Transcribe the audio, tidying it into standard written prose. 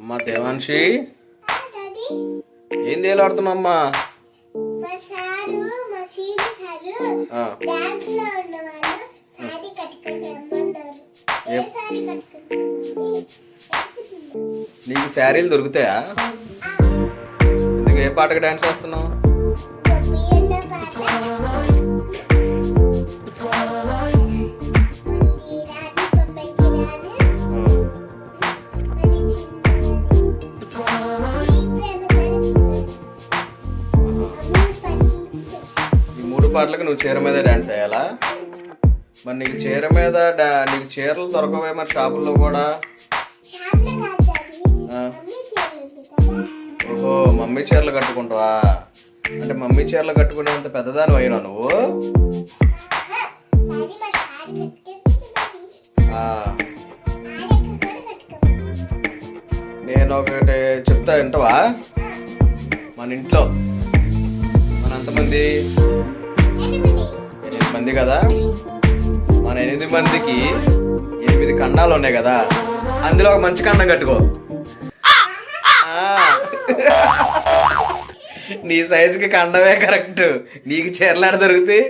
అమ్మా దేవాన్షి, ఏం తేలాడుతున్నామ్మా? నీకు శారీలు దొరుకుతాయా? ఎందుకు ఏ పాటకు డాన్స్ చేస్తున్నావు? ఈ మూడు పాటలకు నువ్వు చీర మీద డాన్స్ వేయాలా? మరి నీకు చీర మీద నీకు చీరలు దొరకవే మరి షాపుల్లో కూడా? ఓహో, మమ్మీ చీరలు కట్టుకుంటావా? అంటే మమ్మీ చీరలు కట్టుకునేంత పెద్దదాని అయినా నువ్వు? నేను ఒకటి చెప్తా, వింటావా? మన ఇంట్లో మన ఎంతమంది? 8 మంది కదా. మన 8 మందికి 8 ఖండాలు ఉన్నాయి కదా, అందులో ఒక మంచి ఖండం కట్టుకో. నీ సైజుకి ఖండమే కరెక్ట్. నీకు చీరలాడ దొరుకుతాయి.